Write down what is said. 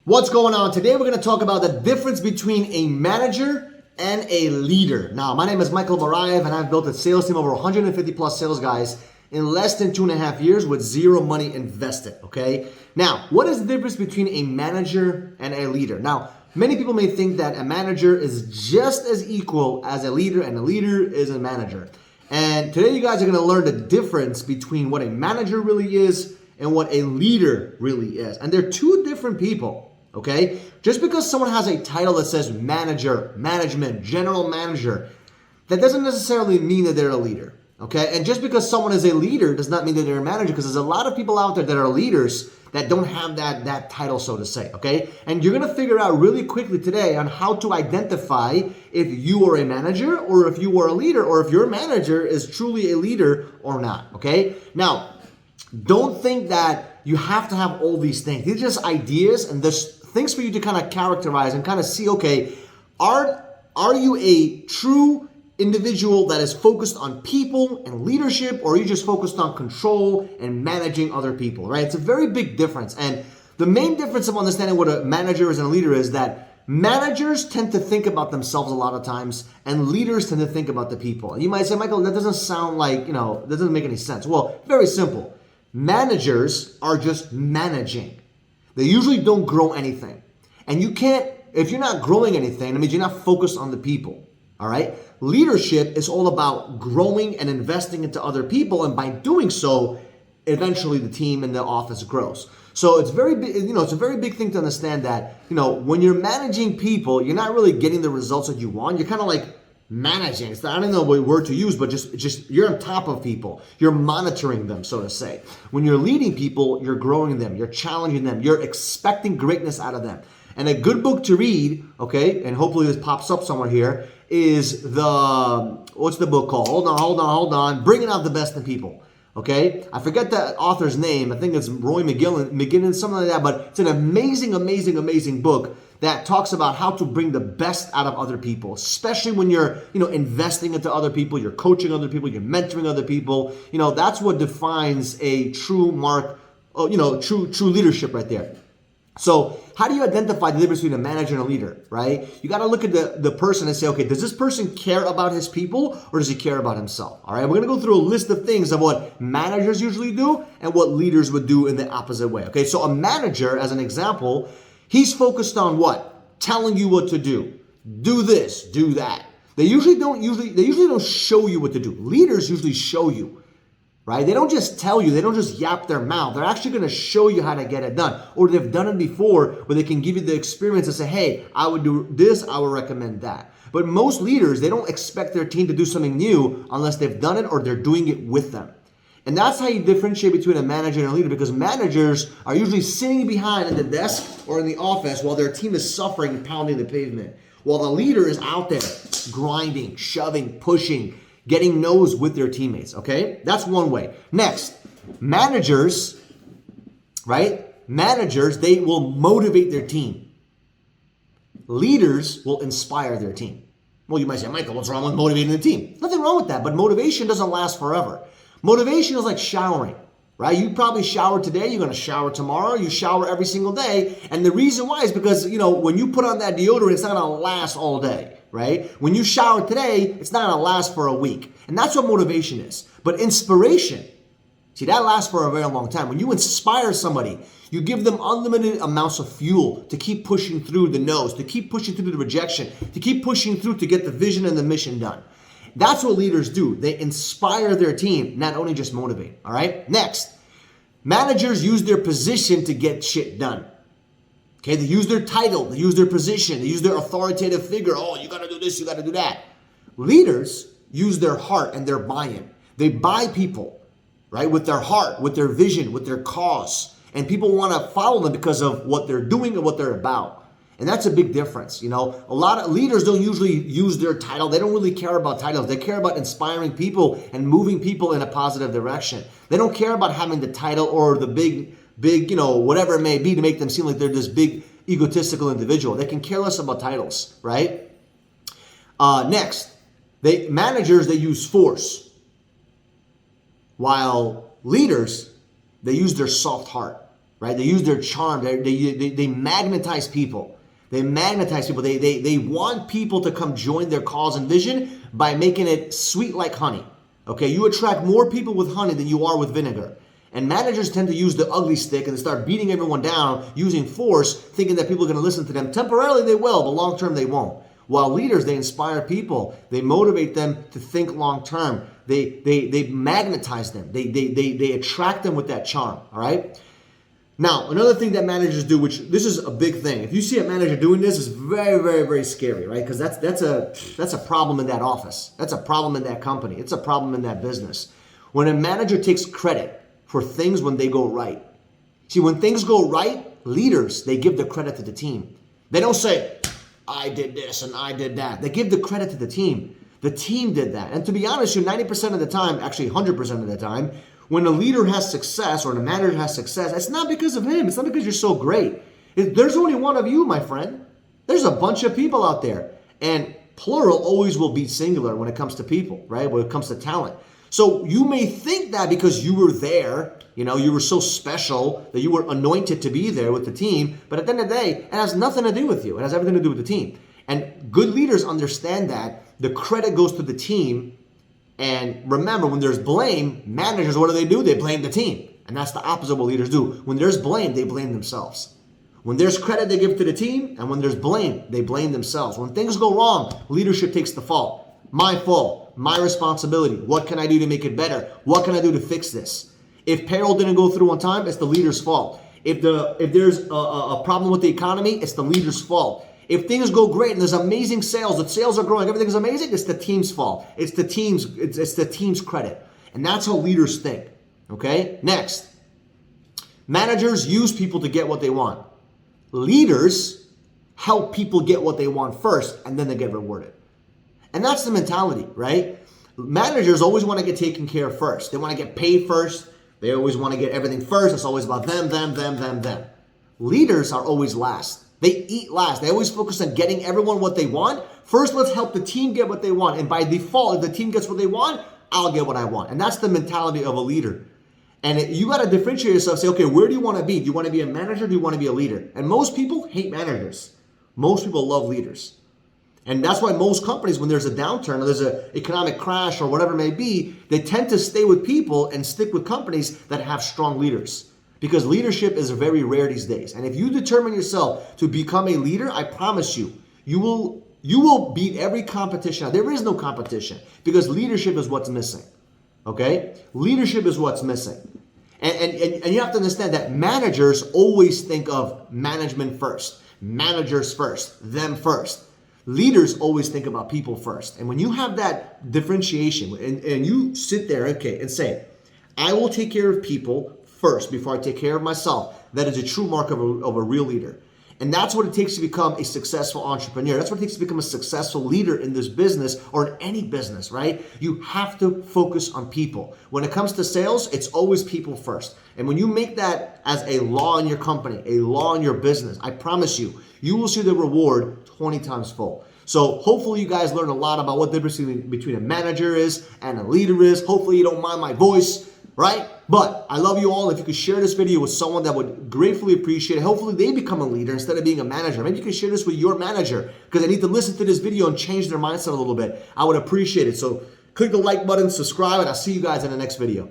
What's going on? Today we're going to talk about the difference between a manager and a leader. Now, my name is Michael Barayev, and I've built a sales team of over 150 plus sales guys in less than 2.5 years with zero money invested, okay? Now, what is the difference between a manager and a leader? Now, many people may think that a manager is just as equal as a leader, and a leader is a manager. And today you guys are going to learn the difference between what a manager really is and what a leader really is. And they're two different people. Okay? Just because someone has a title that says manager, management, general manager, that doesn't necessarily mean that they're a leader. Okay? And just because someone is a leader does not mean that they're a manager, because there's a lot of people out there that are leaders that don't have that title, so to say. Okay? And you're going to figure out really quickly today on how to identify if you are a manager or if you are a leader, or if your manager is truly a leader or not. Okay? Now, don't think that you have to have all these things. These are just ideas and there's things for you to kind of characterize and kind of see, okay, are you a true individual that is focused on people and leadership, or are you just focused on control and managing other people, right? It's a very big difference. And the main difference of understanding what a manager is and a leader is that managers tend to think about themselves a lot of times, and leaders tend to think about the people. And you might say, Michael, that doesn't sound like, that doesn't make any sense. Well, very simple. Managers are just managing. They usually don't grow anything. And you can't, if you're not growing anything, that means you're not focused on the people. All right? Leadership is all about growing and investing into other people. And by doing so, eventually the team and the office grows. So it's very big, it's a very big thing to understand that, when you're managing people, you're not really getting the results that you want. You're kind of like managing. I don't know what word to use, but just you're on top of people. You're monitoring them, so to say. When you're leading people, you're growing them. You're challenging them. You're expecting greatness out of them. And a good book to read, okay, and hopefully this pops up somewhere here, is what's the book called? Hold on. Bringing Out the Best in People. Okay? I forget the author's name. I think it's Roy McGinnon, something like that. But it's an amazing book that talks about how to bring the best out of other people, especially when you're, investing into other people, you're coaching other people, you're mentoring other people. That's what defines a true true leadership right there. So how do you identify the difference between a manager and a leader, right? You got to look at the person and say, okay, does this person care about his people, or does he care about himself? All right, we're going to go through a list of things of what managers usually do and what leaders would do in the opposite way. Okay, so a manager, as an example, he's focused on what? Telling you what to do. Do this, do that. They usually don't show you what to do. Leaders usually show you, right? They don't just tell you, they don't just yap their mouth. They're actually going to show you how to get it done. Or they've done it before where they can give you the experience and say, hey, I would do this, I would recommend that. But most leaders, they don't expect their team to do something new unless they've done it or they're doing it with them. And that's how you differentiate between a manager and a leader, because managers are usually sitting behind at the desk or in the office while their team is suffering and pounding the pavement, while the leader is out there grinding, shoving, pushing, getting no's with their teammates, okay? That's one way. Next, managers, right? Managers, they will motivate their team. Leaders will inspire their team. Well, you might say, Michael, what's wrong with motivating the team? Nothing wrong with that, but motivation doesn't last forever. Motivation is like showering, right? You probably shower today, you're going to shower tomorrow, you shower every single day. And the reason why is because, when you put on that deodorant, it's not going to last all day, right? When you shower today, it's not going to last for a week. And that's what motivation is. But inspiration, see, that lasts for a very long time. When you inspire somebody, you give them unlimited amounts of fuel to keep pushing through the no's, to keep pushing through the rejection, to keep pushing through to get the vision and the mission done. That's what leaders do. They inspire their team, not only just motivate. All right? Next, managers use their position to get shit done. Okay? They use their title, they use their position, they use their authoritative figure. Oh, you got to do this, you got to do that. Leaders use their heart and their buy-in. They buy people, right, with their heart, with their vision, with their cause. And people want to follow them because of what they're doing and what they're about. And that's a big difference. A lot of leaders don't usually use their title. They don't really care about titles. They care about inspiring people and moving people in a positive direction. They don't care about having the title or the big, whatever it may be to make them seem like they're this big egotistical individual. They can care less about titles, right? Next, managers, they use force, while leaders, they use their soft heart. right? They use their charm. They magnetize people. They magnetize people. They want people to come join their cause and vision by making it sweet like honey. Okay, you attract more people with honey than you are with vinegar. And managers tend to use the ugly stick and they start beating everyone down using force, thinking that people are going to listen to them. Temporarily they will, but long term they won't. While leaders, they inspire people. They motivate them to think long term. They magnetize them. They attract them with that charm. All right. Now, another thing that managers do, which this is a big thing. If you see a manager doing this, it's very, very, very scary, right? Because that's a problem in that office. That's a problem in that company. It's a problem in that business. When a manager takes credit for things when they go right. See, when things go right, leaders, they give the credit to the team. They don't say, I did this and I did that. They give the credit to the team. The team did that. And to be honest, 90% of the time, actually 100% of the time, when a leader has success or a manager has success, it's not because of him. It's not because you're so great. There's only one of you, my friend. There's a bunch of people out there. And plural always will beat singular when it comes to people, right? When it comes to talent. So you may think that because you were there, you were so special that you were anointed to be there with the team. But at the end of the day, it has nothing to do with you. It has everything to do with the team. And good leaders understand that the credit goes to the team. And remember, when there's blame, managers, what do? They blame the team. And that's the opposite of what leaders do. When there's blame, they blame themselves. When there's credit, they give to the team. And when there's blame, they blame themselves. When things go wrong, leadership takes the fault. My fault, my responsibility. What can I do to make it better? What can I do to fix this? If payroll didn't go through on time, it's the leader's fault. If there's a problem with the economy, it's the leader's fault. If things go great and there's amazing sales, the sales are growing, everything's amazing, it's the team's fault. It's the team's credit. And that's how leaders think. Okay? Next. Managers use people to get what they want. Leaders help people get what they want first, and then they get rewarded. And that's the mentality, right? Managers always want to get taken care of first. They want to get paid first. They always want to get everything first. It's always about them. Leaders are always last. They eat last. They always focus on getting everyone what they want. First, let's help the team get what they want. And by default, if the team gets what they want, I'll get what I want. And that's the mentality of a leader. And you got to differentiate yourself. Say, okay, where do you want to be? Do you want to be a manager? Do you want to be a leader? And most people hate managers. Most people love leaders. And that's why most companies, when there's a downturn or there's an economic crash or whatever it may be, they tend to stay with people and stick with companies that have strong leaders. Because leadership is very rare these days. And if you determine yourself to become a leader, I promise you, you will beat every competition. There is no competition because leadership is what's missing. Okay? Leadership is what's missing. And you have to understand that managers always think of management first, managers first, them first. Leaders always think about people first. And when you have that differentiation and you sit there, okay, and say, I will take care of people first before I take care of myself, that is a true mark of a real leader. And that's what it takes to become a successful entrepreneur. That's what it takes to become a successful leader in this business or in any business, right? You have to focus on people. When it comes to sales, it's always people first. And when you make that as a law in your company, a law in your business, I promise you, you will see the reward 20 times full. So hopefully you guys learn a lot about what the difference between a manager is and a leader is. Hopefully you don't mind my voice, right? But I love you all. If you could share this video with someone that would gratefully appreciate it, hopefully they become a leader instead of being a manager. Maybe you can share this with your manager because they need to listen to this video and change their mindset a little bit. I would appreciate it. So click the like button, subscribe, and I'll see you guys in the next video.